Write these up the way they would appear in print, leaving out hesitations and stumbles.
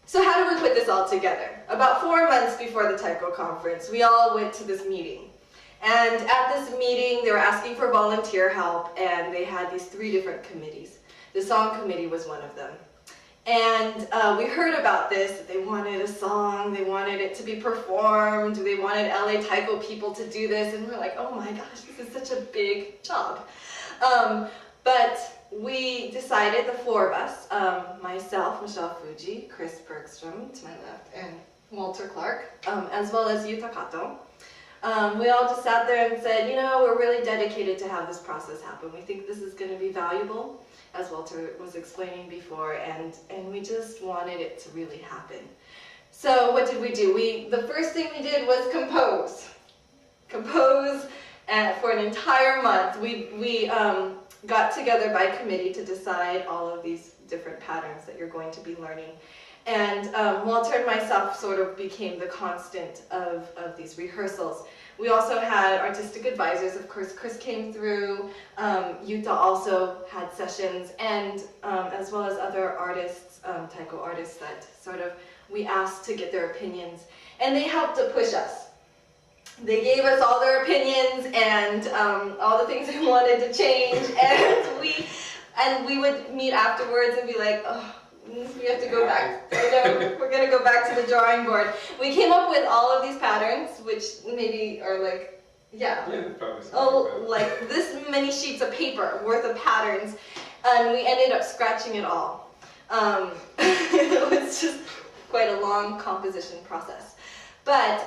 So how did we put this all together? About 4 months before the Taiko conference, we all went to this meeting. And at this meeting, they were asking for volunteer help, and they had these 3 different committees. The song committee was one of them. And we heard about this, that they wanted a song, they wanted it to be performed, they wanted LA Taiko people to do this, and we're like, oh my gosh, this is such a big job. But we decided, the 4 of us, myself, Michelle Fuji, Chris Bergstrom to my left, and Walter Clark, as well as Yuta Kato, we all just sat there and said, you know, we're really dedicated to have this process happen. We think this is going to be valuable, as Walter was explaining before, and we just wanted it to really happen. So what did we do? The first thing we did was compose. Compose for an entire month. We got together by committee to decide all of these different patterns that you're going to be learning. And Walter and myself sort of became the constant of these rehearsals. We also had artistic advisors. Of course, Chris came through. Yuta also had sessions, and as well as other artists, Taiko artists that sort of we asked to get their opinions. And they helped to push us. They gave us all their opinions and all the things they wanted to change. And we would meet afterwards and be like, oh, we have to go back, you know, we're going to go back to the drawing board. We came up with all of these patterns, which maybe are like, like this many sheets of paper worth of patterns, and we ended up scratching it all. It was just quite a long composition process. But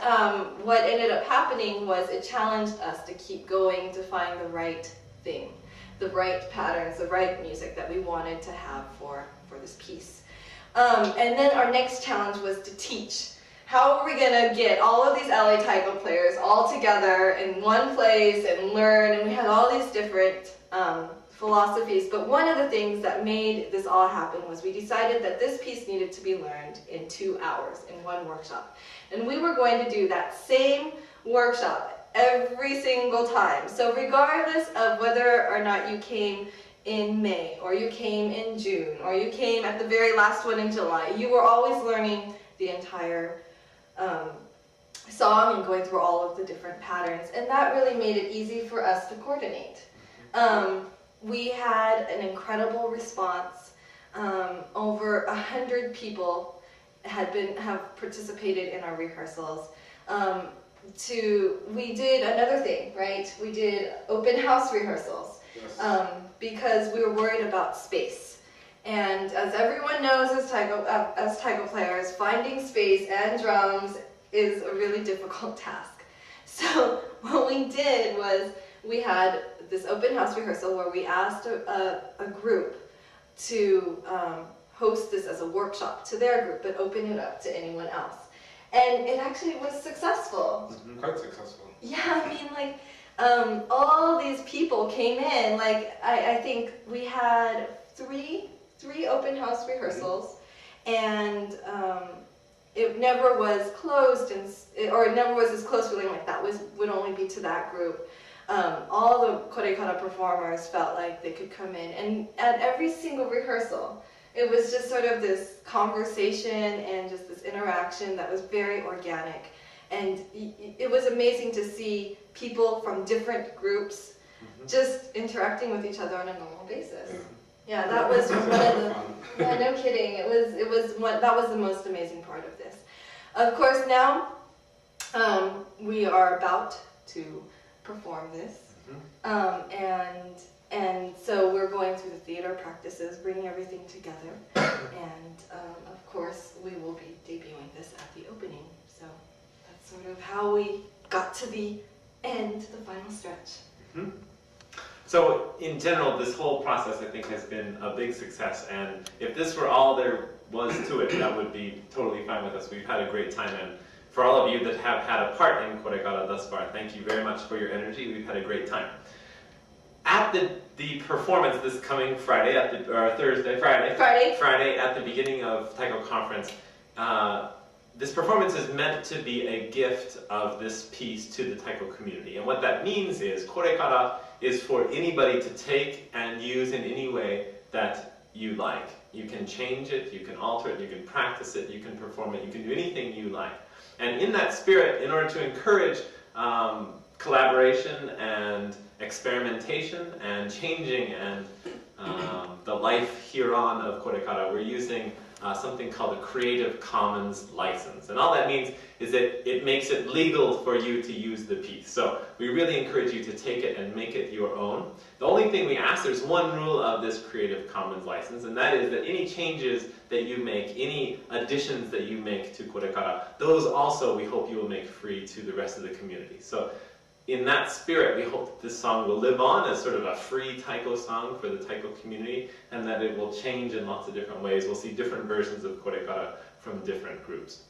what ended up happening was it challenged us to keep going to find the right thing, the right patterns, the right music that we wanted to have for this piece. And then our next challenge was to teach. How are we going to get all of these LA Taiko players all together in one place and learn? And we had all these different philosophies, but one of the things that made this all happen was we decided that this piece needed to be learned in 2 hours in one workshop. And we were going to do that same workshop every single time. So regardless of whether or not you came in May, or you came in June, or you came at the very last one in July, you were always learning the entire song and going through all of the different patterns, and that really made it easy for us to coordinate. We had an incredible response. Over 100 people have participated in our rehearsals. We did another thing, right? We did open house rehearsals. Yes. Because we were worried about space. And as everyone knows as Taiko players, finding space and drums is a really difficult task. So what we did was we had this open house rehearsal where we asked a group to host this as a workshop to their group, but open it up to anyone else. And it actually was successful. Mm-hmm. Quite successful. Yeah, I mean, like, all these people came in. Like, I think we had three open house rehearsals, and it never was closed, or it never was as close feeling like that would only be to that group. All the Korekara performers felt like they could come in, and at every single rehearsal, it was just sort of this conversation and just this interaction that was very organic. And it was amazing to see people from different groups just interacting with each other on a normal basis. Yeah, that was one of the, yeah, no kidding, that was the most amazing part of this. Of course, now we are about to perform this, and so we're going through the theater practices, bringing everything together, and of course we will be debuting this at the opening. So that's sort of how we got to the end, the final stretch. Mm-hmm. So in general, this whole process I think has been a big success, and if this were all there was to it, that would be totally fine with us. We've had a great time, and for all of you that have had a part in Korekara thus far, thank you very much for your energy. We've had a great time. At the performance this coming Friday, Friday at the beginning of Taiko Conference, this performance is meant to be a gift of this piece to the Taiko community. And what that means is, Korekara is for anybody to take and use in any way that you like. You can change it, you can alter it, you can practice it, you can perform it, you can do anything you like. And in that spirit, in order to encourage collaboration and experimentation and changing and the life here on of Korekara, we're using something called a Creative Commons license. And all that means is that it makes it legal for you to use the piece. So we really encourage you to take it and make it your own. The only thing we ask, there's one rule of this Creative Commons license, and that is that any changes that you make, any additions that you make to Korekara, those also we hope you will make free to the rest of the community. So in that spirit, we hope that this song will live on as sort of a free taiko song for the taiko community, and that it will change in lots of different ways. We'll see different versions of Korekara from different groups.